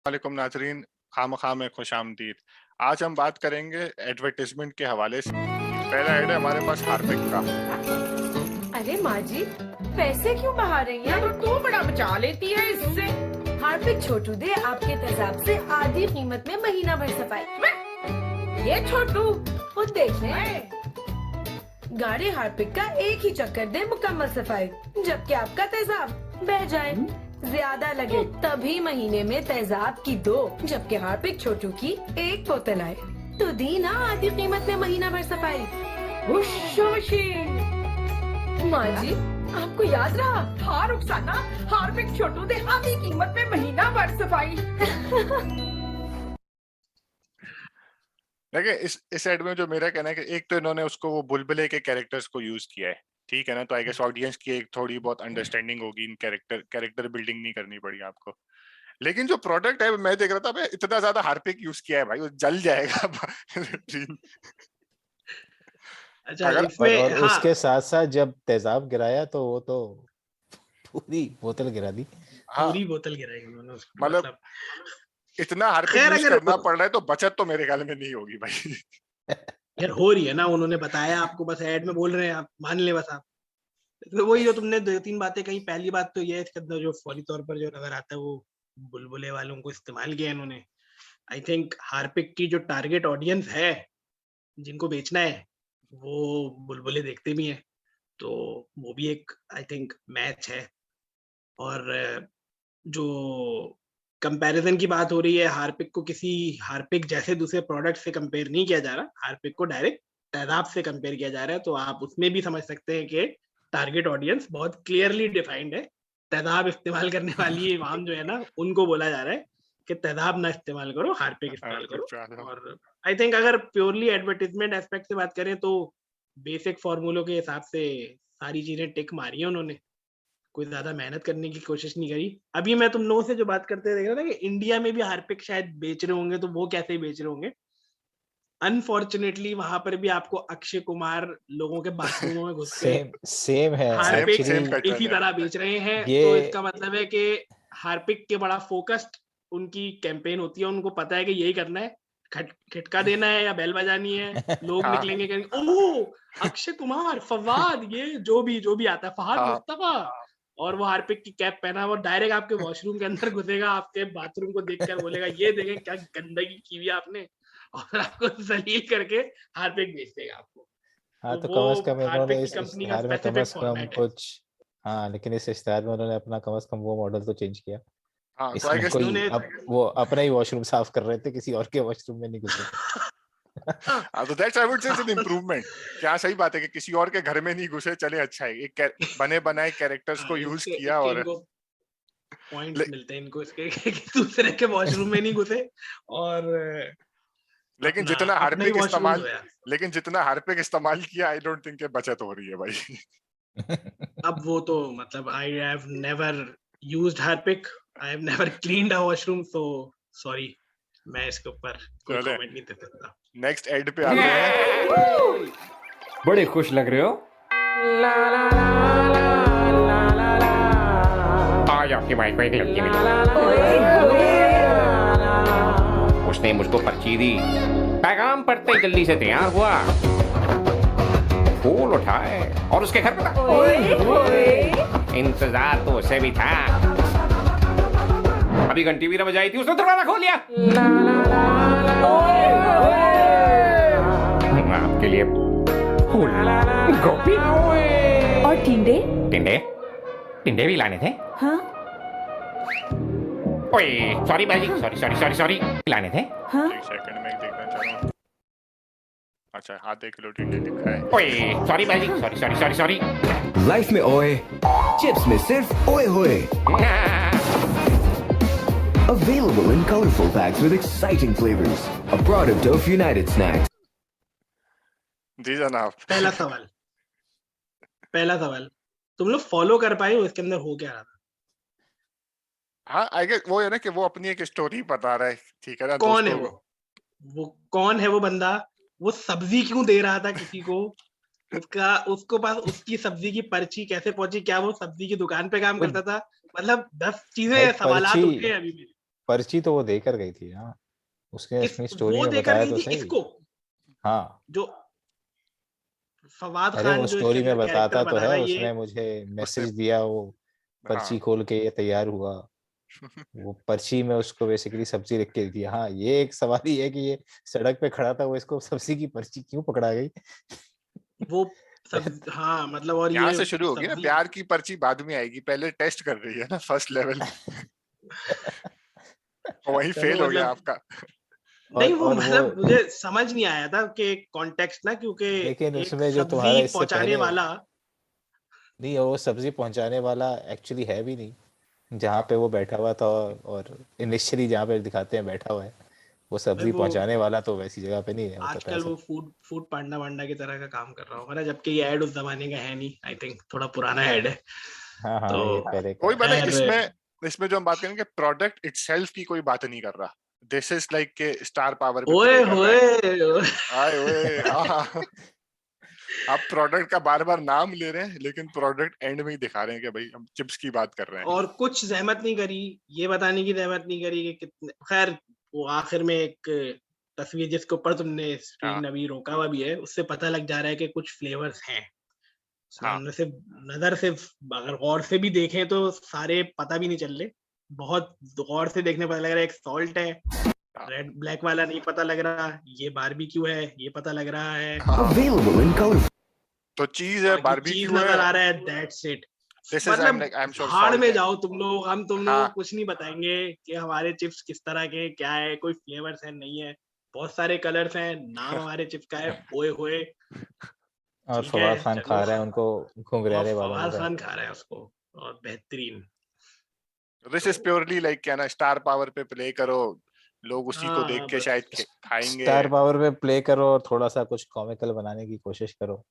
वालेकुम नाजरीन, खामखा में खुशामदीद। आज हम बात करेंगे एडवर्टाइजमेंट के हवाले से। पहला ऐड है हमारे पास हार्पिक का। अरे माँ जी, पैसे क्यों बहा रही हैं? तू बड़ा बचा लेती है इससे। हार्पिक छोटू दे आपके तेजाब से आधी कीमत में महीना भर सफाई। ये छोटू खुद देख लें। गाढ़े हार्पिक का एक ही चक्कर दे मुकम्मल सफाई, जबकि आपका तेजाब बह जाए, ज्यादा लगे तभी महीने में तेजाब की 2, जबकि हार्पिक छोटू की 1 बोतल आए तो दी ना आधी कीमत में महीना भर सफाई। हुशोशी। माँ जी, आपको याद रहा? हाँ रुखसाना, हार्पिक छोटू दे आधी कीमत में महीना भर सफाई। देखिए इस ऐड में जो मेरा कहना है कि एक तो इन्होंने उसको वो बुलबुले के कैरेक्टर्स को यूज किया है, ठीक है ना, तो आई गेस ऑडियंस की एक थोड़ी बहुत अंडरस्टैंडिंग होगी, इन कैरेक्टर बिल्डिंग नहीं करनी पड़ी आपको। लेकिन जो प्रोडक्ट है मैं देख रहा था, इतना ज्यादा हार्पिक यूज किया है भाई, वो जल जाएगा। अच्छा अगर इसमें और हाँ, उसके साथ साथ जब तेजाब गिराया तो वो तो पूरी बोतल गिरा दी। हाँ पूरी बोतल गिराई उन्होंने उसको, मतलब इतना हार्पिक खैर यूज अगर करना पड़ रहा है तो बचत तो मेरे ख्याल में नहीं होगी भाई। यार हो रही है ना, उन्होंने बताया आपको, बस ऐड में बोल रहे हैं, आप मान ले बस आप। तो वही जो तुमने 2-3 बातें कही, पहली बात तो ये है इसके अंदर जो फौरी तौर पर जो नजर आता है वो बुलबुले वालों को इस्तेमाल किया इन्होंने। आई थिंक हार्पिक की जो टारगेट ऑडियंस है जिनको बेचना है वो बुलबुले देखते भी हैं, तो वो भी एक आई थिंक मैच है। और जो कंपैरिजन की बात हो रही है, हार्पिक को किसी हार्पिक जैसे दूसरे प्रोडक्ट से कंपेयर नहीं किया जा रहा, हार्पिक को डायरेक्ट तेजाब से कंपेयर किया जा रहा है, तो आप उसमें भी समझ सकते हैं कि टारगेट ऑडियंस बहुत क्लियरली डिफाइंड है। तेजाब इस्तेमाल करने वाली इमाम जो है ना, उनको बोला जा रहा है कि तेजाब ना इस्तेमाल करो, हार्पिक इस्तेमाल करो। और आई थिंक अगर प्योरली एडवर्टाइजमेंट एस्पेक्ट से बात करें तो बेसिक फॉर्मूलों के हिसाब से सारी चीजें टिक मारी है उन्होंने, कोई ज्यादा मेहनत करने की कोशिश नहीं करी। अभी मैं तुम लोगों से जो बात करते देख रहा था कि इंडिया में भी हार्पिक शायद बेच रहे होंगे, तो वो कैसे बेच रहे होंगे। अनफॉर्चुनेटली वहां पर भी आपको अक्षय कुमार लोगों के बाथरूमों में घुस के सेम है हार्पिक एक्चुअली। इसी तरह बेच रहे हैं। ये तो इसका मतलब है कि हार्पिक के बड़ा फोकस्ड उनकी कैंपेन होती है, उनको पता है कि यही करना है, खटका देना है या बेल बजानी है, लोग हाँ। निकलेंगे कहेंगे ओह अक्षय कुमार, फवाद, ये जो भी आता है, फहद हाँ। मुस्तफा, और वो हार्पिक की कैप पहना वो डायरेक्ट आपके वॉशरूम के अंदर घुसेगा, आपके बाथरूम को देखकर बोलेगा ये देखें क्या गंदगी की हुई आपने, और आपको जलील करके हार्पिक बेच देगा आपको। हाँ, तो वो कम से कम इन्होंने हार्पिक इस की कंपनी का इश्तिहार में कम स्पेसिफिक से कम फॉर्मेट है। कुछ, हाँ, लेकिन इस इश्तिहार में उन्होंने अपना कम से कम वो मॉडल तो चेंज किया। हाँ, तो आई इसमें गेस कोई उन्होंने अब वो अपना ही वॉशरूम साफ कर रहे थे, किसी और के वॉशरूम में नहीं घुसे। तो that's I would say it's an improvement. क्या सही बात है कि किसी और के घर में नहीं घुसे, चले अच्छा है, एक बने बनाए कैरेक्टर्स को यूज किया। और पॉइंट्स मिलते हैं इनको इसके कि दूसरे के वॉशरूम में नहीं घुसे, और लेकिन अपना जितना अपना ही हार्पिक वॉशरूम इस्तेमाल धोया। लेकिन जितना हार्पिक इस्तेमाल किया, आई डोंट थिंक बचत हो रही है भाई। अब वो तो मतलब I have never used Harpic, I have never cleaned a washroom, so sorry, मैं इसके ऊपर कोई चले कमेंट नहीं दे सकता। नेक्स्ट एड पे आते हैं। बड़े खुश लग रहे हो। आज आपकी भाई को एक लड़की मिली, उसने मुझको पर्ची दी, पैगाम पढ़ते ही जल्दी से तैयार हुआ, फूल उठाए और उसके घर पे था। इंतजार तो उसे भी था, अभी घंटी भी न बजाई थी, उसने दरवाजा खोल लिया। आपके लिए फूल, गोभी और टिंडे? टिंडे टिंडे भी लाने थे। हाँ ओए सॉरी भाई, सॉरी लाने थे। हाँ। एक सेकंड में देखना चाह रहा हूँ। अच्छा, आधे किलो टिंडे लिखा है। ओए सॉरी भाई, सॉरी। लाइफ में ओए, चिप्स में सिर्फ ओए होए। Available in colorful packs with exciting flavors. A product of United Snacks. जी जनाब। पहला सवाल तुम लोग फॉलो कर पाए हो इसके अंदर हो क्या रहा था? हाँ, आई गेस वो है ना कि वो अपनी एक स्टोरी बता रहा है, ठीक है ना। कौन है दोस्तों वो कौन है वो बंदा? वो सब्जी क्यों दे रहा था किसी को? उसको पास उसकी सब्जी की पर्ची कैसे पहुंची? क्या वो सब्जी की दुकान पे काम करता था? मतलब 10 चीजें, सवालात उठे अभी भी। पर्ची तो वो देकर गई थी। हाँ, उसने अपनी स्टोरी वो में देकर बताया गई तो थी सही। इसको, हाँ, जो फवाद अरे खान वो जो इसके स्टोरी में अंदर कैरेक्टर बताता तो बना है, रहा है ये। उसने मुझे उसने मैसेज दिया, वो पर्ची हाँ खोल के ये तैयार हुआ। वो पर्ची में उसको बेसिकली सब्जी लिख के दी। हाँ, ये एक सवाल ही है कि ये सड़क पे खड़ा था, वो इसको सब्जी की पर्ची क्यों पकड़ा गई? वो सब, हाँ मतलब, और यहाँ ये से शुरू होगी ना, सब्जी। प्यार की पर्ची बाद में आएगी, पहले टेस्ट कर रही है ना फर्स्ट लेवल। वही चलो फेल हो गया मतलब, आपका। नहीं वो और वो, मतलब मुझे समझ नहीं आया था कि कॉन्टेक्स्ट ना, क्योंकि लेकिन एक उसमें जो सब्जी तुम्हारा इससे पहुंचाने पहले वाला, नहीं, वो सब्जी पहुंचाने वाला एक्चुअली है भी नहीं जहाँ पे वो बैठा हुआ था। और इनिशियली जहाँ पे दिखाते हैं बैठा हुआ है, वो भाई सब्जी वो पहुंचाने वाला तो वैसी जगह पे नहीं है, होता तो आजकल ऐसा। वो फूड फूड पांडा वांडा की तरह का काम कर रहा होगा ना, जबकि ये ऐड उस जमाने का है नहीं, आई थिंक थोड़ा पुराना ऐड है। हाँ हाँ, तो ये पहले का कोई है। बात नहीं, खैर, इसमें जो हम बात करेंगे प्रोडक्ट इटसेल्फ की कोई बात नहीं कर रहा। दिस इज लाइक के स्टार पावर पे ओए प्ले कर रहा है। होए, आए ओए हाँ। आप प्रोडक्ट का बार बार नाम ले रहे हैं, लेकिन प्रोडक्ट एंड में ही दिखा रहे हैं कि भाई हम चिप्स की बात कर रहे हैं। और कुछ जहमत नहीं करी, ये बताने की जहमत नहीं करी कि कितने, खैर वो आखिर में एक तस्वीर जिसके ऊपर तुमने स्क्रीन हाँ अभी रोका हुआ भी है, उससे पता लग जा रहा है कि कुछ फ्लेवर्स हैं। हाँ सामने से नजर से अगर गौर से भी देखें तो सारे पता भी नहीं चल रहे, बहुत गौर से देखने पता लग रहा है। एक सॉल्ट है, हाँ रेड ब्लैक वाला नहीं पता लग रहा, ये बारबेक्यू है ये पता लग रहा है, हाँ। Available in colorful. तो चीज है, बाकी चीज बारबेक्यू है। नजर आ रहा है, दैट्स इट। दिस इज मतलब आई एम श्योर भाड़ सॉल्ट में है। जाओ तुम लोग, हम तुम लोगों हाँ को कुछ नहीं बताएंगे कि हमारे चिप्स किस तरह के क्या है, कोई फ्लेवर्स है नहीं है, बहुत सारे कलर्स हैं, नाम हमारे चिप्स का है ओए होए, और ठीक फवाद है खान चलो। खा रहा है उनको, और घुंघराले वालों फवाद का। खान खा रहा है उसको, और बेहतरीन। दिस इज प्योरली लाइक क्या ना, स्टार पावर पे प्ले करो, लोग उसी को देख हाँ के शायद बस, खाएंगे। स्टार पावर पे प्ले करो और थोड़ा सा कुछ कॉमिकल बनाने की कोशिश करो।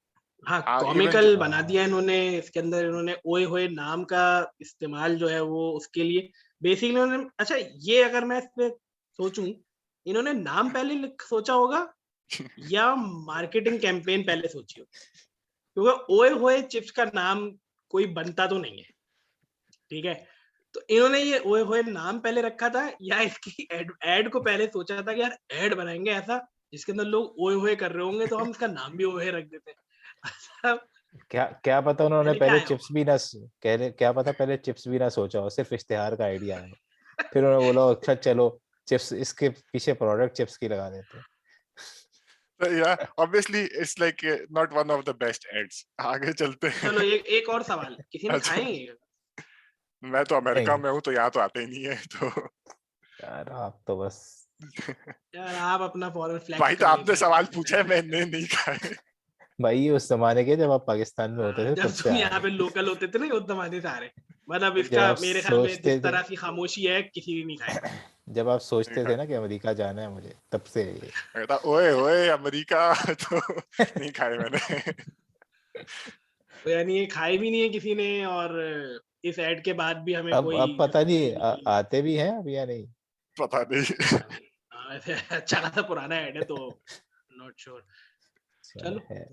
हाँ हाँ इवन कॉमिकल बना दिया इन्होंने। इसके अंदर इन्होंने ओए होए नाम का इस्तेमाल जो है वो उसके लिए बेसिकली इन्होंने, अच्छा ये अगर मैं इस पे सोचूं, इन्होंने नाम पहले सोचा होगा या मार्केटिंग कैंपेन पहले सोची होगी, क्योंकि ओए होए चिप्स का नाम कोई बनता तो नहीं है, ठीक है। तो इन्होंने ये ओए होए नाम पहले रखा था, या इसकी एड को पहले सोचा था कि यार एड बनाएंगे ऐसा जिसके अंदर लोग ओए होए कर रहे होंगे, तो हम इसका नाम भी ओए रख देते हैं। क्या क्या पता उन्होंने पहले क्या पहले आया चिप्स भी ना क्या पता पहले चिप्स भी ना सोचा हो, सिर्फ इश्तेहार का आइडिया है। फिर उन्होंने बोला अच्छा चलो चिप्स, इसके पीछे प्रोडक्ट चिप्स की लगा देते हैं। yeah, obviously it's like not one of the best ads. आगे चलते हैं। चलो एक और सवाल, किसी ने अच्छा। खाए हैं ये? मैं तो अमेरिका नहीं। में हूँ, तो यहाँ तो आते ही नहीं है तो। यार आप तो बस, यार आप अपना फॉरन फ्लैग भाई तो आपने सवाल पूछा है, मैंने नहीं खाए। भाई उस जमाने के जब आप पाकिस्तान में होते थे जब तब से तुम आ यहाँ रहे पे हैं। लोकल होते थे ना उस जमाने से आ रहे, मतलब जब इसका आप मेरे ख्याल में सोचते जिस थे, तरह की खामोशी है किसी ने नहीं खाया। जब आप नहीं सोचते थे खाए। ना कि अमेरिका जाना है मुझे, तब से ये। कहता ओए ओए अमेरिका तो नहीं खाए मैंने। तो यानी ये खाए भी नहीं है किसी ने, और इस ऐड के बाद भी हमें कोई अब पता नहीं मिली नहीं। आते भी हैं अब या नहीं। पता नहीं। वैसे अच्छा खासा पुराना ऐड है तो नॉट श्योर। चलो है।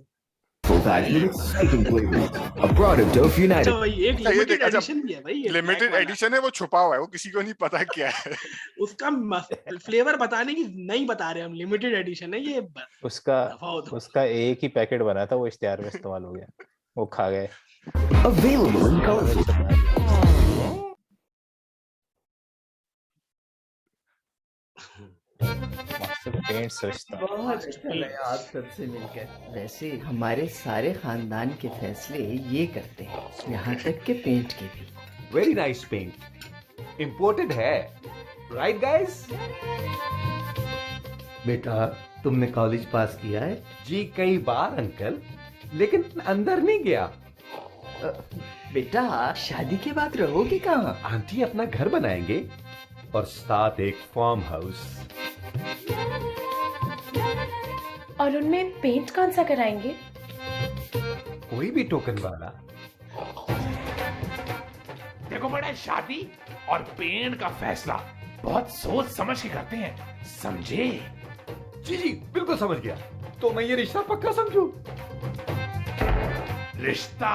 Pack with exciting flavors. A product of अच्छा United. भाई एक अच्छा, ये लिमिटेड देख, अच्छा, एडिशन भी है भाई, ये लिमिटेड black वाला। एडिशन है, वो छुपा हुआ है, वो किसी को नहीं पता क्या है। उसका फ्लेवर बताने की नहीं बता रहे हम, लिमिटेड एडिशन है ये। उसका दफा हो तो। उसका एक ही पैकेट बना था, वो इश्तेहार में इस्तेमाल हो गया, वो खा गए। Available in colorful. पेंट सोचता हूँ। बहुत अच्छा लगा आप सबसे मिलकर। वैसे हमारे सारे खानदान के फैसले ये करते हैं, यहाँ तक के पेंट के भी। वेरी नाइस पेंट, इम्पोर्टेड है, राइट गाइस? बेटा तुमने कॉलेज पास किया है? जी कई बार अंकल, लेकिन अंदर नहीं गया। बेटा शादी के बाद रहोगे कहाँ? आंटी अपना घर बनाएंगे और साथ एक फार्म हाउस। और उनमें पेंट कौन सा कराएंगे? कोई भी टोकन वाला। देखो बड़ा, शादी और पेंट का फैसला बहुत सोच समझ के करते हैं, समझे? जी जी बिल्कुल समझ गया। तो मैं ये रिश्ता पक्का समझूं? रिश्ता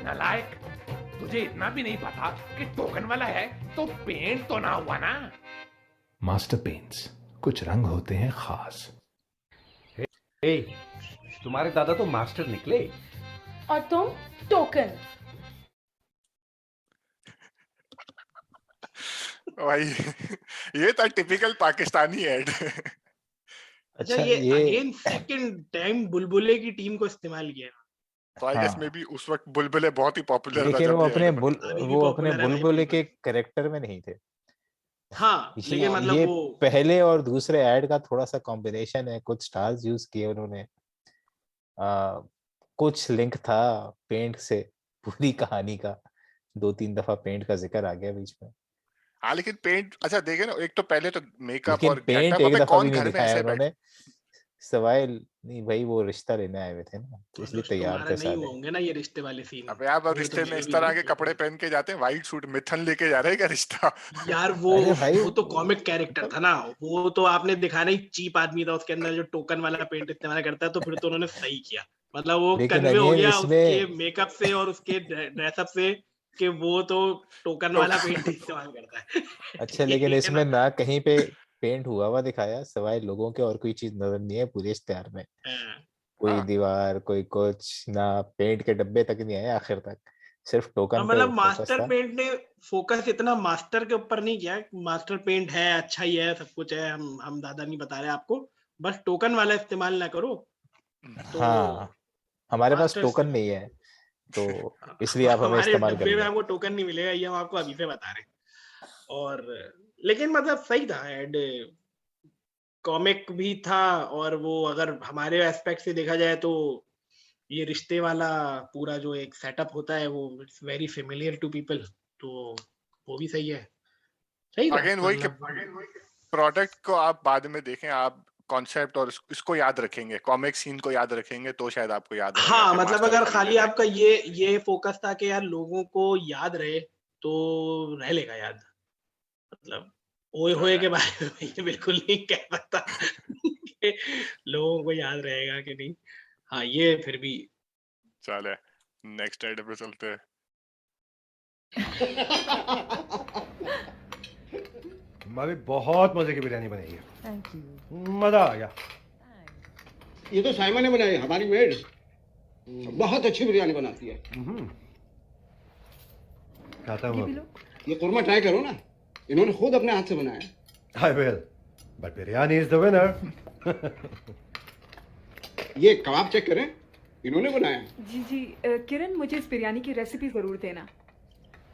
नालायक, तुझे इतना भी नहीं पता कि टोकन वाला है तो पेंट तो ना हुआ ना। मास्टर पेंट्स, कुछ रंग होते हैं खास। ए, तुम्हारे दादा तो मास्टर निकले। और तुम टोकन। भाई ये था टिपिकल पाकिस्तानी एड। अच्छा, ये अगेन सेकंड टाइम बुलबुले की टीम को इस्तेमाल किया। तो आई गेस में भी उस वक्त बुलबुले बहुत ही पॉपुलर था। लेकिन जब वो ये अपने ad बना। वो अपने बुलबुले के कैरेक्टर में नहीं थे। हाँ, लेकिन मतलब ये वो पहले और दूसरे ऐड का थोड़ा सा कॉम्बिनेशन है, कुछ स्टार्स यूज किए उन्होंने, कुछ लिंक था पेंट से पूरी कहानी का, 2-3 दफा पेंट का जिक्र आ गया बीच में। हाँ लेकिन पेंट अच्छा देखे ना, एक तो पहले तो मेकअप लेकिन और पेंट गेटअप, एक अबे दफा कौन भी नहीं घर में दिखाया ऐसे उन्होंने, सवाए नहीं भाई वो रिश्ता लेने आए हुए थे ना, तो इसलिए तैयार तुम्हारा थे नहीं सारे। होंगे ना ये रिश्ते वाले सीन। अबे आप वो तो रिश्ते में मेरे इस भी तरह नहीं के कपड़े पहन के जाते हैं, व्हाइट सूट, मिथन लेके जा रहे हैं क्या रिश्ता? यार वो अरे भाई वो तो कॉमिक कैरेक्टर था ना, वो तो आपने दिखाना ही चीप आदमी था उसके अंदर जो टोकन वाला पेंट इस्तेमाल करता है, तो फिर तो उन्होंने सही किया। मतलब वो लेकिन कन्वे हो अगेन गया उसके इसमें मेकअप से और उसके ड्रेसअप से कि वो तो टोकन वाला पेंट इस्तेमाल करता है। अच्छा, ठीक लेकिन है इसमें ना? ना कहीं पे पेंट हुआ हुआ दिखाया, सवाए लोगों के और कोई चीज नजर नहीं है पूरे इश्तेहार में। हाँ। कोई हाँ दीवार, कोई कुछ ना, पेंट के डब्बे तक नहीं आए आखिर तक, सिर्फ टोकन पे मतलब फोकस मास्टर था। पेंट ने फोकस इतना मास्टर के ऊपर नहीं किया। मास्टर पेंट है, अच्छा ही है, सब कुछ है, हम दादा नहीं बता रहे आपको, बस टोकन वाला इस्तेमाल ना करो तो हाँ, हमारे पास मास्टर टोकन नहीं है तो इसलिए आप हमें हमारे इस्तेमाल डब्बे में करिए। हमको टोकन नहीं मिलेगा, ये हम आपको अभी से बता रहे हैं। और लेकिन मतलब सही था एड, कॉमिक भी था, और वो अगर हमारे एस्पेक्ट से देखा जाए तो ये रिश्ते वाला पूरा जो एक सेटअप होता है वो it's very familiar to people, तो वो भी सही है, सही था अगेन वही कि मतलब। प्रोडक्ट को आप बाद में देखें, आप कॉन्सेप्ट और इसको याद रखेंगे, कॉमिक सीन को याद रखेंगे तो शायद आपको याद रहेगा हाँ कि मतलब मास्टर अगर का खाली रीजन है। आपका ये फोकस था कि यार लोगों को याद रहे, तो रह लेगा याद। मतलब ओए होए के बारे में ये बिल्कुल नहीं कह सकता कि लोगों को याद रहेगा कि नहीं। हाँ ये फिर भी चले नेक्स्ट आइटम पे चलते हैं। भाभी बहुत मजे की बिरयानी बनेगी। Thank you. मजा आ गया। ये तो साइमा ने बनाई, हमारी मेड बहुत अच्छी बिरयानी बनाती है। खाता हूँ। ये कुरमा ट्राई करो ना, इन्होंने खुद अपने हाथ से बनाया। I will, but biryani is the winner. ये कबाब चेक करें, इन्होंने बनाया। जी जी किरण, मुझे इस बिरयानी की रेसिपी जरूर देना।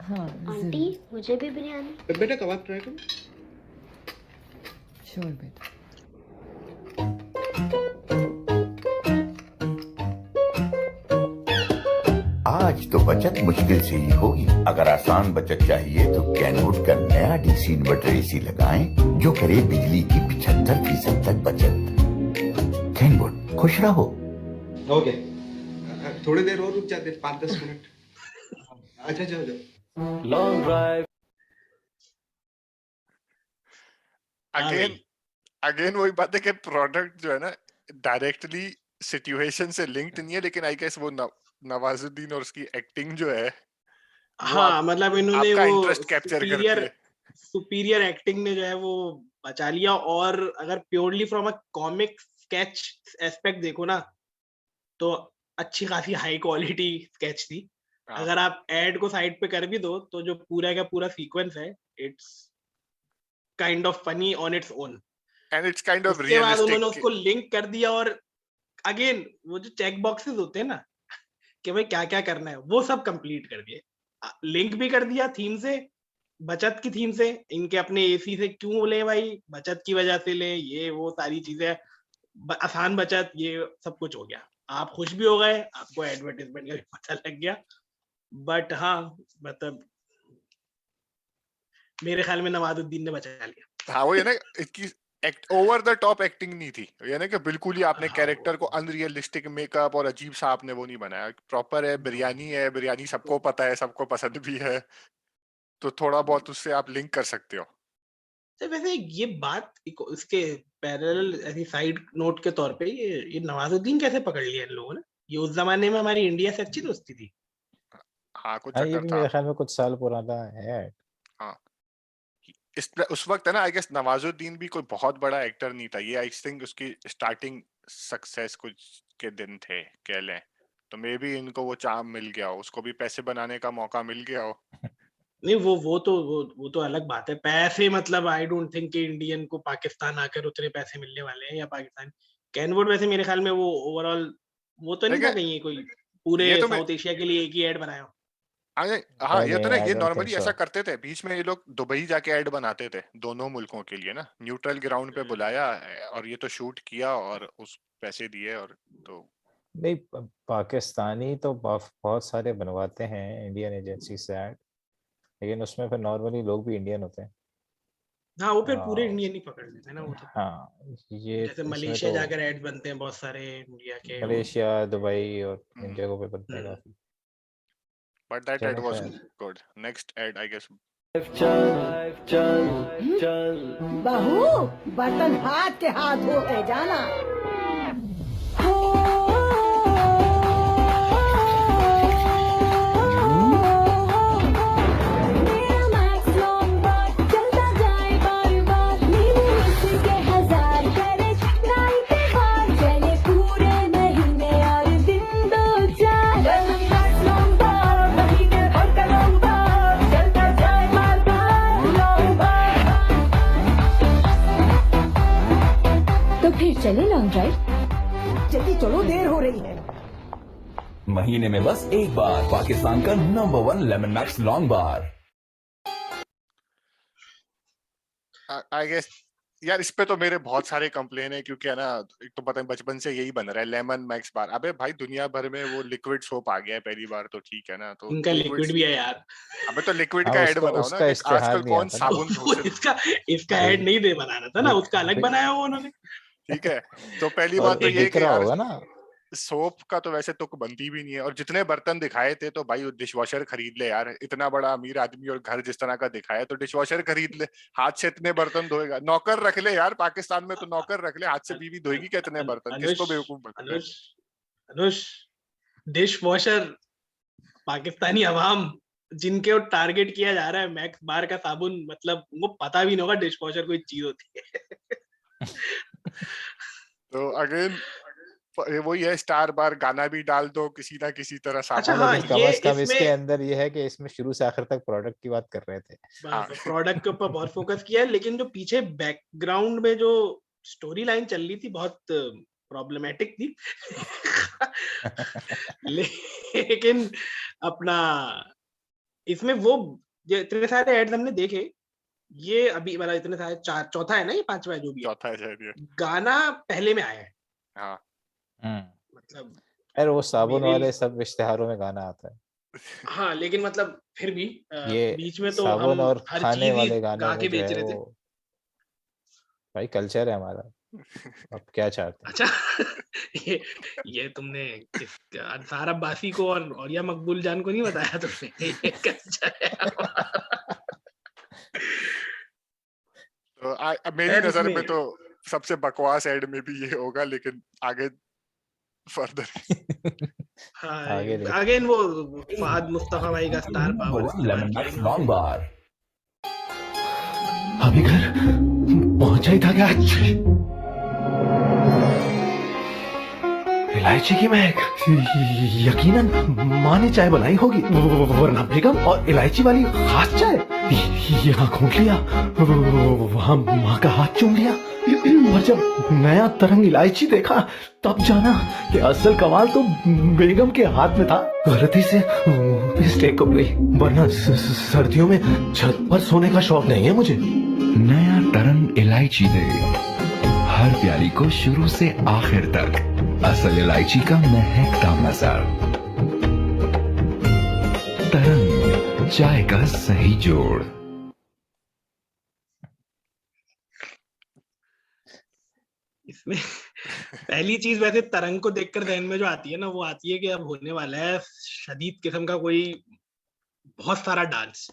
हाँ आंटी मुझे भी बिरयानी। बेटा कबाब ट्राई करो। श्योर बेटा। आज तो बचत मुश्किल से ही होगी। अगर आसान बचत चाहिए तो कैनवुड का नया डीसी इन्वर्टर एसी लगाएं जो करे बिजली की 75% तक बचत। कैनवुड, खुश रहो। ओके, थोड़ी देर और रुक जाते, 5-10 मिनट। अच्छा जाओ। Long drive. अगेन वही बात है कि प्रोडक्ट जो है ना डायरेक्टली सिचुएशन से लिंक्ड नहीं है, लेकिन आई गेस वो नवाजुद्दीन और उसकी एक्टिंग जो है, हाँ मतलब इन्होंने आपका वो इंटरेस्ट कैप्चर करती है। सुपीरियर एक्टिंग ने जो है वो बचा लिया। और अगर purely from a comic sketch aspect देखो ना, तो अच्छी खासी हाई क्वालिटी स्केच थी। अगर आप एड को साइड पे कर भी दो तो जो पूरा का पूरा सीक्वेंस है, it's kind of funny on its own, and it's kind of उसके बाद उन्होंने रियलिस्टिक। उसको लिंक कर दिया। और अगेन वो जो चेक बॉक्सेस होते हैं ना कि भाई क्या क्या करना है, वो सब कंप्लीट कर दिए। लिंक भी कर दिया थीम से, बचत की थीम से, इनके अपने एसी से क्यों ले भाई, बचत की वजह से ले, ये वो सारी चीजें, आसान बचत, ये सब कुछ हो गया। आप खुश भी हो गए, आपको एडवर्टाइजमेंट का भी पता लग गया। बट हाँ मतलब मेरे ख्याल में नवाजुद्दीन ने बचा लिया। हाँ वो ये ना, इसकी ओवर द टॉप एक्टिंग नहीं थी, यानी कि बिल्कुल ही आपने कैरेक्टर को अनरियलिस्टिक मेकअप और अजीब सा आपने वो नहीं बनाया। प्रॉपर है, बिरयानी सबको पता है, सबको पसंद भी है, तो थोड़ा बहुत उससे आप लिंक कर सकते हो। तो वैसे ये बात इसके पैरेलल ऐसी साइड नोट के तौर पे, ये नवाजुद्दीन कैसे पकड़ लिया इन लोगों ने? ये उस जमाने में हमारी इंडिया से अच्छी दोस्ती थी। हाँ कुछ हाँ ये चक्कर भी था। मेरे ख्याल में कुछ साल पुराना है। हाँ उस वक्त है ना, आई गेस नवाजुद्दीन भी कोई बहुत बड़ा एक्टर नहीं था, ये आई थिंक उसकी स्टार्टिंग सक्सेस कुछ के दिन थे कह लें, तो मे बी इनको वो चाम मिल गया हो, उसको भी पैसे बनाने का मौका मिल गया हो। नहीं वो तो अलग बात है। पैसे मतलब आई डोंट थिंक कि इंडियन को पाकिस्तान आकर उतने पैसे मिलने वाले हैं, या पाकिस्तान कैनवुड वैसे मेरे ख्याल में वो ओवरऑल वो तो नहीं था लेकिन कहीं कोई पूरे ये तो मैं साउथ एशिया के लिए एक ही ऐड बनाया हो। हाँ नहीं ये तो नहीं ना, आई ये डोंट थिंक नॉर्मली सो। ऐसा करते थे, बीच में ये लोग दुबई जाके ऐड बनाते थे दोनों मुल्कों के लिए ना, न्यूट्रल ग्राउंड पे बुलाया और ये तो शूट किया और उस पैसे दिए, और तो नहीं पाकिस्तानी तो बहुत सारे बनवाते हैं इंडियन एजेंसी से ऐड, लेकिन उसमें फिर नॉर्मली लोग भी इंडियन होते हैं। हाँ वो फिर पूरे हाँ इंडियन ही पकड़ लेते हैं ना वो तो। हाँ, ये जैसे इसमें मलेशिया तो जाकर ऐड बनते हैं बहुत सारे इंडिया के। मलेशिया, दुबई और इन जगहों पे बनते हैं काफी। बट दैट ऐड चलो वाज खैर। Good. Next ad I guess बहू बर्तन हाथ के हाथ धोते जाना। तो फिर चले लॉन्ग ड्राइव। जल्दी चलो, देर हो रही है। महीने में बस एक बार पाकिस्तान का number 1 lemon max long bar. I guess यार इस पे तो मेरे बहुत सारे कंप्लेन है, क्योंकि है ना, एक तो पता है बचपन से यही बन रहा है लेमन मैक्स बार। अबे भाई दुनिया भर में वो लिक्विड सोप आ गया है पहली बार, तो ठीक है ना, तो इनका लिक्विड भी है यार। अबे तो लिक्विड हाँ का ऐड उसका बनाओ ना, उसका कि इस्तेमाल आजकल नहीं कौन आता ना। साबुन वो इसका ऐड नहीं दे बनाना था ना, उसका अलग बनाया हुआ उन्होंने। ठीक है, तो पहली और बात तो ये दिख कि रहा यार होगा ना। सोप का तो वैसे तुक बनती भी नहीं है, और जितने बर्तन दिखाए थे तो भाई डिशवॉशर खरीद ले यार, इतना बड़ा अमीर आदमी और घर जिस तरह का दिखाया तो डिशवॉशर खरीद ले, हाथ से इतने बर्तन धोएगा, नौकर रख ले यार, पाकिस्तान में तो नौकर रख ले, हाथ से बीवी धोएगी क्या इतने बर्तन, किसको बेवकूफ बनता है? अनुष डिश वॉशर पाकिस्तानी अवाम जिनके वो टारगेट किया जा रहा है मैक्स बार का साबुन, मतलब वो पता भी नहीं होगा डिश वॉशर कोई चीज होती है। तो अगेन वही है, स्टार बार गाना भी डाल दो किसी ना किसी तरह अच्छा साबुन। हाँ, लेकिन कम से कम इसके अंदर ये है कि इसमें शुरू से आखिर तक प्रोडक्ट की बात कर रहे थे। प्रोडक्ट के ऊपर बहुत फोकस किया है, लेकिन जो पीछे बैकग्राउंड में जो स्टोरी लाइन चल रही थी बहुत प्रॉब्लमेटिक थी। लेकिन अपना इसमें वो इतने सारे एड्स हमने देखे, ये अभी वाला इतने सारे चौथा है ना, ये पांचवा है जो भी चौथा है शायद ये। गाना पहले में आया है। हाँ मतलब यार वो साबुन मेरे वाले सब इश्तेहारों में गाना आता है। हाँ, लेकिन मतलब फिर भी ये बीच में तो साबुन हम और हर खाने चीज ही वाले गाने गा में के जो बेच है रहे थे। वो भाई कल्चर है हमारा, अब क्या चाहते हैं। अच्छा ये तुमने अंसार अब्बासी को और या मकबूल जान को नहीं बताया तुमने? ये कल्चर है हमारा। तो मेरी खैर नजर में इसमें- तो सबसे बकवास एड में भी ये होगा, लेकिन आगे फर्दर हाँ, आगे देखते अगेन वो फहद मुस्तफा भाई का star number power 1 lemon max long bar. अभी घर पहुंचा ही था क्या? इलायची की महक, यकीनन माँ ने चाय बनाई होगी, वरना बेगम और इलायची वाली खास चाय। यहाँ घूट लिया, वहाँ माँ का हाथ चूम लिया, और जब नया तरंग इलायची देखा तब जाना कि असल कमाल तो बेगम के हाथ में था। गलती से मिस्टेक हो गई, वरना सर्दियों में छत पर सोने का शौक नहीं है मुझे। नया तरंग इलायची दे हर प्याली को शुरू से आखिर तक, असल इलायची का महकता मजा। तरंग, चाय का सही जोड़। इसमें पहली चीज वैसे तरंग को देखकर ध्यान में जो आती है ना, वो आती है कि अब होने वाला है शदीद किस्म का कोई बहुत सारा डांस।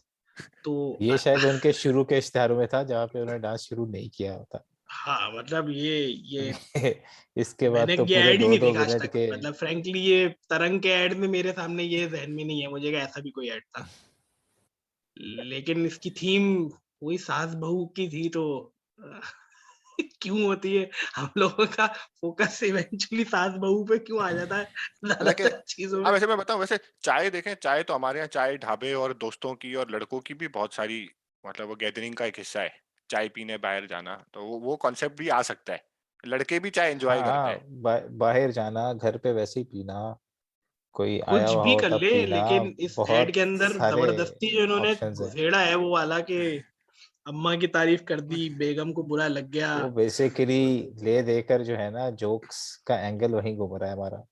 तो ये शायद उनके शुरू के इश्तेहारों में था, जहाँ पे उन्होंने डांस शुरू नहीं किया होता। हाँ मतलब ये इसके बाद मैंने तो ये पूरे ऐड ही नहीं 2-2 देखा आज मिनट तक, के मतलब फ्रैंकली ये तरंग के ऐड में मेरे सामने ये जहन में नहीं है मुझे कि ऐसा भी कोई ऐड था। लेकिन इसकी थीम वही सास बहू की थी, तो क्यों होती है हम लोगों का फोकस इवेंचुअली सास बहू पे क्यों आ जाता है हालांकि ज्यादातर चीजों में। वैसे मैं बताऊं, वैसे चाय देखें, चाय तो हमारे यहाँ चाय ढाबे और दोस्तों की और लड़कों की भी बहुत सारी, मतलब वो गैदरिंग का एक हिस्सा है, चाय पीने बाहर जाना, तो वो कॉन्सेप्ट भी आ सकता है, लड़के भी चाय एंजॉय करते हाँ, हैं। बाहर जाना, घर पे वैसे ही पीना, कोई आया कुछ हुआ भी हो कर तब ले, पीना, लेकिन इस ऐड बहुत के अंदर सारे जबरदस्ती जो इन्होंने ऑप्शंस है। घुसेड़ा है वो वाला कि अम्मा की तारीफ कर दी, बेगम को बुरा लग गया। वो बेसिकली ले देकर जो है ना, जोक्स का एंगल वहीं घूम रहा है हमारा।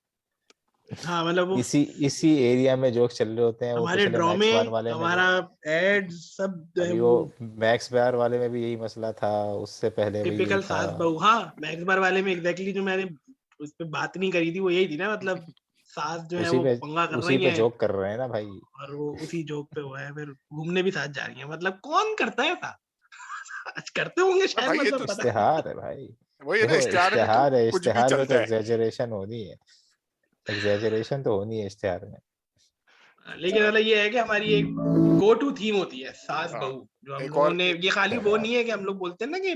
हाँ मतलब वो इसी एरिया में जोक्स चल रहे होते हैं। वो हमारे पिछले ड्रामे, मैक्स बार वाले में हमारा एड सब जो है अभी वो मैक्स बार वाले में भी यही मसला था, उससे पहले भी यही टिपिकल था। सास बहू। हाँ मैक्स बार वाले में एग्जैक्टली जो मैंने उस पे बात नहीं करी थी वो यही थी ना, मतलब सास जो है वो पंगा कर उसी रही पे है जोक कर रहे हैं ना भाई, और वो उसी जोक पे हुआ है, फिर घूमने भी साथ जा रही है। मतलब कौन करता है ऐसा? आज करते होंगे शायद, भाई ये मतलब तो पता नहीं। इश्तिहार है भाई। वही है ना, देखो इश्तिहार में तो इश्तिहार है, कुछ भी इश्तिहार में तो चलता है। एग्जैजरेशन होनी है, एग्जैजरेशन तो होनी है इश्तिहार में। लेकिन मतलब ये है कि हमारी एक गो टू थीम होती है सास हाँ, बहू, जो हम एक लोगों और ने, ये खाली वो नहीं है कि हम लोग बोलते हैं ना कि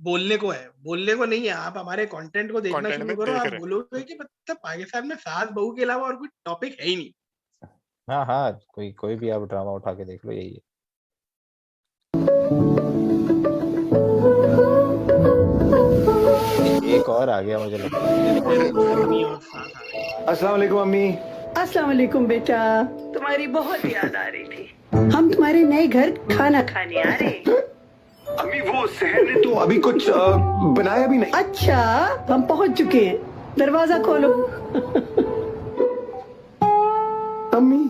बोलने को है, बोलने को नहीं है। आप हमारे कंटेंट को देखना कंटेंट शुरू में करो, देख आप रहे हैं। बोलोगे कि मतलब पाकिस्तान में सास बहू के अलावा और कोई टॉपिक है ही नहीं। हाँ हाँ, कोई भी आप ड्रामा उठा के देख लो, यही है। एक और आ गया मुझे लगता है। अस्सलाम वालेकुम अम्मी। अस्सलाम वालेकुम बेटा, तुम्हारी बहुत याद आ रही थी। हम तुम्हारे नए घर खाना खाने आ रहे हैं। अम्मी वो सहर ने तो अभी कुछ बनाया भी नहीं। अच्छा, हम पहुंच चुके हैं, दरवाजा खोलो। अम्मी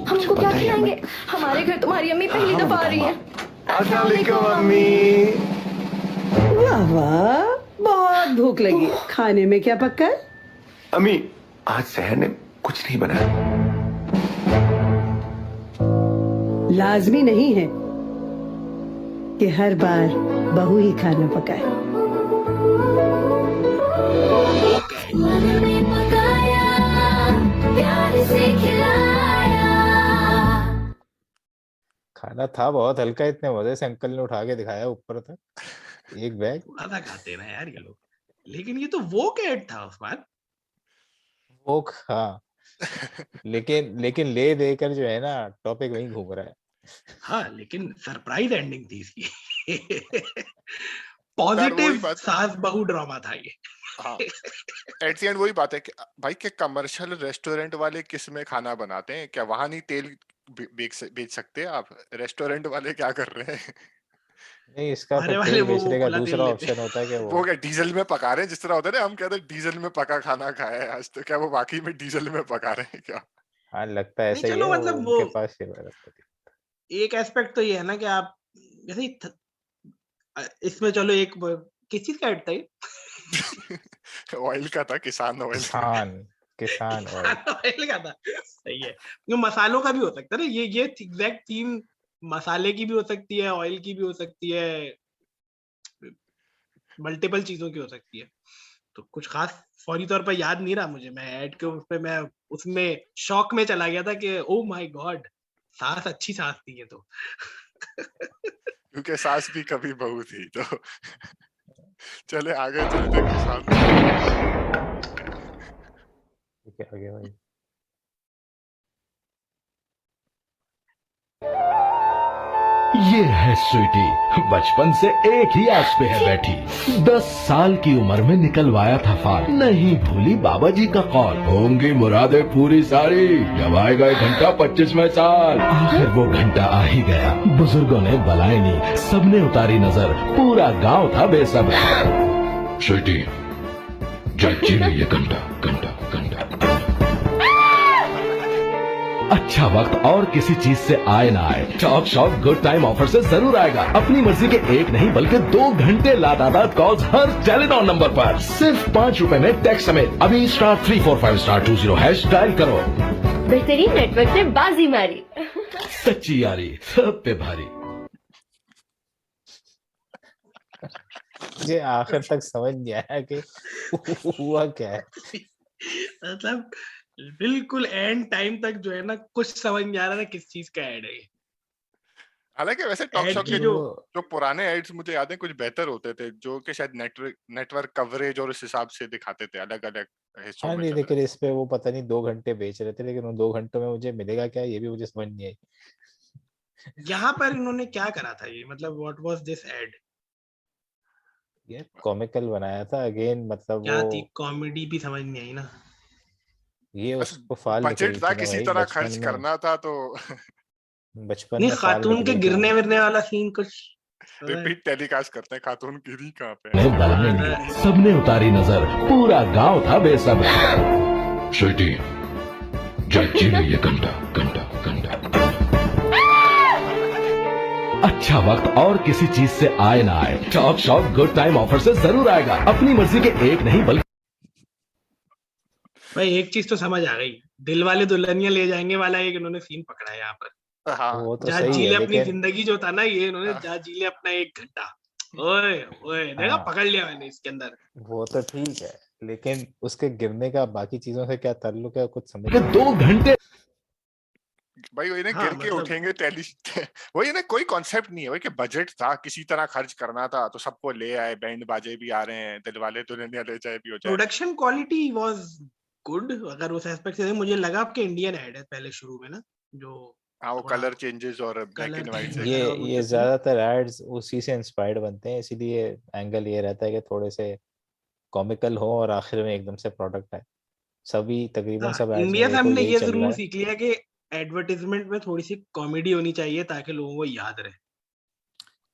हमको क्या खिलाएंगे? हमारे घर तुम्हारी अम्मी पहली दफा आ रही है। अस्सलाम वालेकुम अम्मी। वाह वाह, बहुत भूख लगी, खाने में क्या पक्का है? अम्मी आज सहर ने कुछ नहीं बनाया। लाजमी नहीं है कि हर बार बहू ही खाना पकाए। खाना था बहुत हल्का, इतने मजे से अंकल ने उठा के दिखाया ऊपर तक, एक बैग। थोड़ा सा खाते हैं ना यार ये लोग, लेकिन ये तो वो कैड था उस्मान। वो हाँ, लेकिन ले देकर जो है ना, टॉपिक वहीं घूम रहा है। हाँ लेकिन सरप्राइज एंडिंग थी इसकी। यार पॉजिटिव वही बात, सास बहू ड्रामा था ये। हाँ एट द एंड वही बात है कि भाई के कमर्शियल रेस्टोरेंट वाले किस में खाना बनाते हैं क्या? वहां नहीं तेल बेच सकते आप? रेस्टोरेंट वाले क्या कर रहे हैं? नहीं, इसका हमारे फिर वाले तेल वो बेचने का खुला तेल दूसरा लेते हैं। ऑप्शन होता है कि वो क्या डीजल में पका रहे हैं? जिस तरह होता है ना, हम कहते हैं डीजल में पका खाना खाया है आज, तो क्या वो वाकई में डीजल में पका रहे हैं क्या? हाँ लगता है नहीं ऐसा ही चलो, है, मतलब उनके वो पास एक एस्पेक्ट तो ये है ना कि आप जैसे इसमें चलो एक किस चीज का ऐड था ये? ऑयल का था, किसान ऑयल। किसान ऑयल का था, सही है। ये मसालों का भी हो सकता है ना, ये एग्जैक्ट थीम मसाले की भी हो सकती है, ऑयल की भी हो सकती है, मल्टीपल चीजों की हो सकती है। तो कुछ खास फौरी तौर पर याद नहीं रहा मुझे, मैं ऐड के उस पे मैं उसमें शॉक में चला गया था कि ओ माय गॉड, सास अच्छी सास थी ये तो। क्योंकि सास भी कभी बहू थी, तो चले आगे चलते किसान। क्या आ गया भाई? ये है स्वीटी, बचपन से एक ही आस पे है बैठी। 10 साल की उम्र में निकलवाया था फाल, नहीं भूली बाबा जी का कॉल, होंगी मुरादे पूरी सारी, जब आएगा 1 घंटा 25वें साल। आखिर वो घंटा आ ही गया, बुजुर्गों ने बलाई नहीं, सबने उतारी नजर, पूरा गांव था बेसब्र। स्वीटी जी लो ये घंटा घंटा घंटा। अच्छा वक्त और किसी चीज से आए ना आए, top shop good time offer से जरूर आएगा। अपनी मर्जी के 1 नहीं बल्कि 2 घंटे लातादार कॉल्स हर टेलीनॉन नंबर पर, सिर्फ 5 रुपए में टैक्स समेत। अभी *345*20# डायल करो। बेहतरीन नेटवर्क ने बाजी मारी। सच्ची यारी सब पे भारी। मुझे आखिर तक समझ नहीं आया कि हुआ क्या है। मतलब बिल्कुल एंड टाइम तक जो है ना कुछ समझ नहीं आ रहा था किस चीज का ऐड है ये। हालांकि वैसे टॉक ऐड शॉक की के जो जो पुराने एड्स मुझे याद है कुछ बेहतर होते थे, जो कि शायद नेटवर्क कवरेज और उस हिसाब से दिखाते थे अलग अलग हिस्सों हाँ में नहीं, चल लेकिन रहे। इस पे वो पता नहीं 2 घंटे बेच रहे थे, लेकिन उन 2 घंटों में मुझे मिलेगा क्या ये भी मुझे समझ नहीं आई। यहाँ पर इन्होंने क्या करा था ये, मतलब व्हाट वाज दिस एड? ये कॉमिकल बनाया था अगेन, मतलब क्या वो थी कॉमेडी भी समझ नहीं आई ना। ये बस उसको फाल निकल बजट रही था, थी ना किसी भाई तरह बचपन खर्च में। करना था तो बचपन नहीं में फाल खातून के निकली थी। गिरने विरने वाला सीन कुछ रिपीट टेलीकास्ट करते हैं, खातून गिरी कहाँ पे ने बनाने में सबने उतारी नजर, पूरा गांव था बेसब्र। स्वीटी, जी लो ये घंटा घंटा घंटा। अच्छा वक्त और किसी चीज से आए ना आए, talk shop good time offer से जरूर आएगा। अपनी मर्जी के एक नहीं बल्कि भाई एक चीज तो समझ आ गई, दिल वाले दुल्हनिया ले जाएंगे वाला एक इन्होंने सीन पकड़ा है यहाँ पर। हाँ वो तो जहाँ सही जी है ले अपनी लेकिन जिंदगी जो था ना, ये इन्होंने जहाँ जी ले अपना 1 घंटा। ओए ओए देखा, हाँ पकड़ लिया मैंने इसके अंदर। वो तो ठीक है, लेकिन उसके गिरने का बाकी चीजों से क्या ताल्लुक है कुछ समझ नहीं 2 घंटे भाई वही ना, हाँ, गिर के मतलब उठेंगे वही ना, कोई कॉन्सेप्ट नहीं है, वही कि बजट था, किसी तरह खर्च करना था तो सबको ले आए, बैंड बाजे भी आ रहे हैं, दिलवाले दुल्हनिया ले जाए भी हो जाए। प्रोडक्शन क्वालिटी वाज गुड, अगर उस एस्पेक्ट से मुझे लगा आपके इंडियन ऐड है पहले शुरू में ना, जो हाँ वो थोड़ा कलर चेंजेस और ब्लैक कलर एंड व्हाइट से। ये वगैरह होते थे। ज्यादातर एड्स उसी से इंस्पायर्ड बनते हैं, इसीलिए एंगल ये रहता है कि थोड़े से कॉमिकल हो और आखिर में एकदम से प्रोडक्ट है। सभी तकरीबन हाँ, सब एड्स में इंडिया से देखो हमने यही ये चल रहा जरूर है। सीख लिया कि एडवर्टाइजमेंट में थोड़ी सी कॉमेडी होनी चाहिए ताकि लोगों को याद रहे।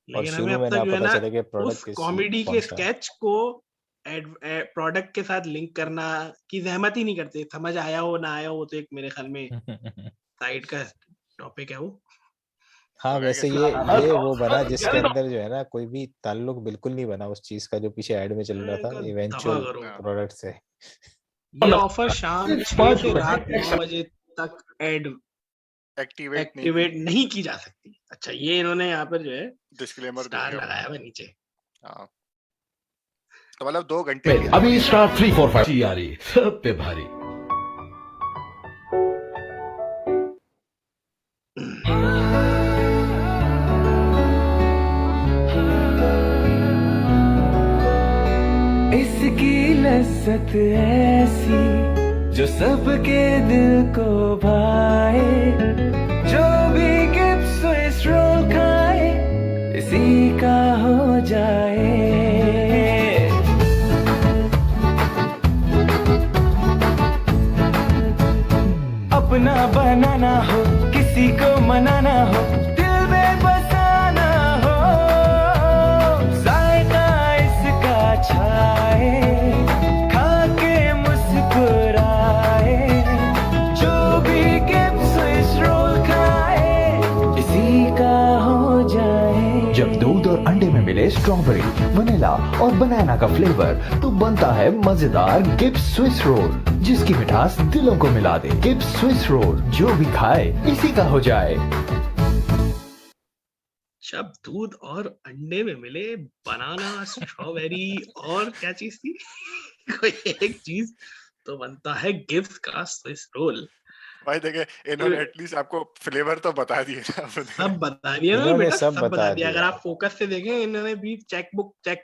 और लेकिन हमें शुरू अब में तक ना जो है पता ना चले कि उस प्रोडक्ट कॉमेडी कौन के सा स्केच को प्रोडक्ट के साथ लिंक करना की जहमत ही नहीं करते। समझ आया हो ना आया हो, वो तो एक मेरे ख्याल में है। साइड का टॉपिक है वो। हाँ और I वैसे guess ये वो बना जिसके अंदर जो है ना कोई भी ताल्लुक बिल्कुल नहीं बना उस चीज का जो पीछे ऐड में चल रहा था इनका दफा इवेंचुअल करो। प्रोडक्ट से। ये ऑफर शाम 6 से रात 9 बजे तक एक्टिवेट एक्टिवेट नहीं की जा सकती। अच्छा, ये इन्होंने यहाँ पर जो है डिस्क्लेमर स्टार दिया। लगाया हुआ नीचे। हाँ तो मतलब 2 घंटे की अभी स्टार 3 4 5 आ रही, सब पे भारी। इसकी लज्जत ऐसी जो सबके दिल को भाए, जो भी गिफ्ट स्विस रोल खाए इसी का हो जाए। अपना बनाना हो, किसी को मनाना हो, दिल में बसाना हो, जायका इसका छाए, खा के मुस्कुराए, जो भी गिफ्ट स्विस रोल खाए इसी का हो जाए। जब दूध और अंडे में मिले स्ट्रॉबेरी, वनीला और बनाना का फ्लेवर, तो बनता है मजेदार गिप्स स्विस रोल, जिसकी मिठास दिलों को मिला दे। गिप्स स्विस रोल, जो भी खाए इसी का हो जाए। जब दूध और अंडे में मिले बनाना, स्ट्रॉबेरी और क्या चीज थी कोई एक चीज, तो बनता है गिफ्ट का स्विस रोल। भाई देखे इन्होंने एटलीस्ट आपको फ्लेवर तो बता दिए ना। सब बता दिया ना इन्होंने बेटा, सब सब बता बता दिया। अगर दिया। आप फोकस से देखें, इन्होंने भी चेक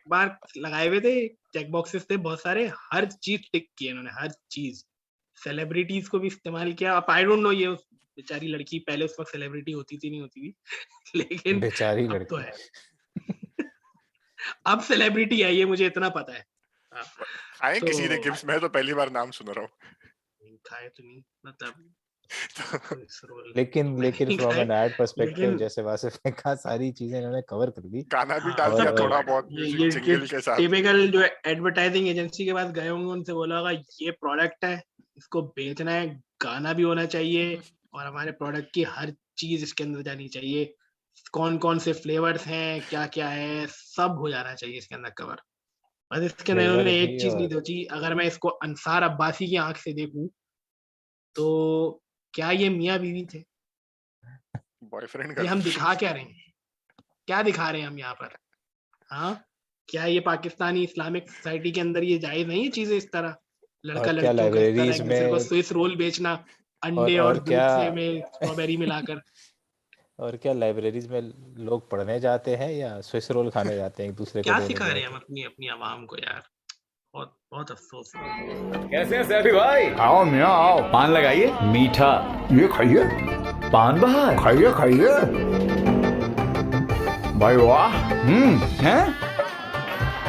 मार्क लगाए हुए थे, चेक बॉक्सेस थे बहुत सारे, हर चीज टिक की इन्होंने, हर चीज। सेलिब्रिटीज को भी इस्तेमाल किया। अब आई डोंट नो ये उस बेचारी लड़की पहले उस वक्त सेलिब्रिटी होती थी नहीं होती थी लेकिन बेचारी अब तो लड़की। है अब सेलिब्रिटी है, ये मुझे इतना पता है। हाँ, खाए तो किसी ने गिफ्ट, मैं तो पहली बार नाम सुन रहा हूँ। खाए तो नहीं, मतलब लेकिन फ्रॉम एन एड पर्सपेक्टिव, लेकिन जैसे वासिफ ने कहा, सारी चीजें इन्होंने कवर कर दी। गाना भी हाँ, डाल दिया सब थोड़ा covered है। बहुत ये म्यूजिक जिंगल के साथ। टिपिकल जो एडवर्टाइजिंग एजेंसी के पास गए होंगे, उनसे बोला होगा ये प्रोडक्ट है, इसको बेचना है, गाना भी होना चाहिए और हमारे प्रोडक्ट की हर चीज इसके अंदर जानी चाहिए, कौन कौन से फ्लेवर्स हैं, क्या क्या है, सब हो जाना चाहिए इसके अंदर कवर। बस इसके अंदर फ्लेवर इन्होंने एक भी चीज नहीं और सोची। अगर मैं इसको अंसार अब्बासी की आंख से देखूं तो क्या ये मियाँ बीवी थे? बॉयफ्रेंड ये हम गर्लफ्रेंड। दिखा क्या रहे हैं, क्या दिखा रहे हैं हम यहाँ पर? हाँ, क्या ये पाकिस्तानी इस्लामिक सोसाइटी के अंदर ये जायज नहीं है चीजें इस तरह, लड़का और क्या लड़कियों का इस तरह लाइब्रेरीज एक दूसरे को में स्विस रोल बेचना, अंडे और और दूध क्या से में स्ट्रॉबेरी मिलाकर। और क्या लाइब्रेरीज में लोग पढ़ने जाते हैं या स्विस रोल खाने जाते हैं एक दूसरे को क्या देने सिखा रहे हैं जाते हम अपनी अपनी आवाम को यार, बहुत बहुत अफसोस है। कैसे हैं सैफी भाई? आओ मियाँ आओ, पान लगाइए, मीठा ये खाइए, पान बहार खाइए खाइए भाई, वाह हैं?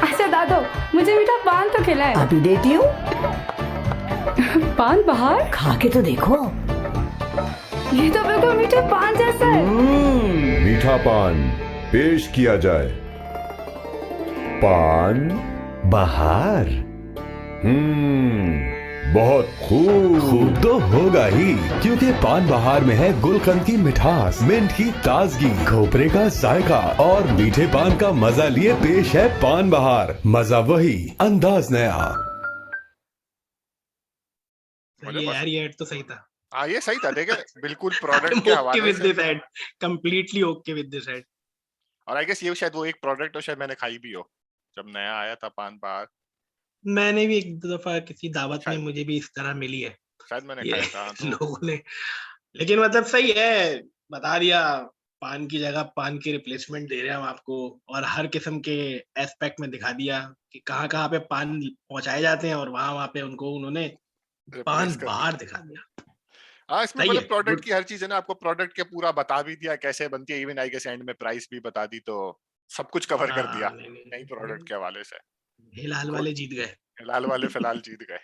अच्छा दादो, मुझे मीठा पान तो खिलाए। अभी देती हूँ, पान बहार खा के तो देखो। ये तो बिल्कुल मीठे पान जैसा है। मीठा पान पेश किया जाए। पान बहार। बहुत खूब तो होगा ही, क्योंकि पान बहार में है गुलकंद की मिठास, मिंट की ताजगी, खोपरे का जायका और मीठे पान का मजा लिए पेश है पान बहार। मजा वही, अंदाज नया। सही है यार, ये ऐड तो सही था। हाँ ये सही था, देखे बिल्कुल प्रोडक्ट के हवाले से। Completely okay with this add. और आई गेस ये शायद वो एक प्रोडक्ट हो, शायद मैंने खाई भी हो जब नया आया था पान बहार। मैंने भी एक दफा किसी दावत में मुझे भी इस तरह मिली है, शायद मैंने ये खाया था तो। लोगों ने, लेकिन मतलब सही है, बता दिया पान की जगह पान की रिप्लेसमेंट दे रहे हैं हम आपको, और हर किस्म के एस्पेक्ट में दिखा दिया कि कहाँ कहाँ पे पान पहुंचाए जाते हैं, और वहां पे उनको उन्होंने पान बाहर दिखा दिया। हाँ इसमें मतलब प्रोडक्ट की हर चीज है ना, आपको प्रोडक्ट के पूरा बता भी दिया कैसे बनती है, इवन आई गेस एंड में प्राइस भी बता दी, तो सब कुछ कवर कर दिया नई प्रोडक्ट के हवाले से। हिलाल वाले जीत गए। हिलाल वाले फिलहाल जीत गए।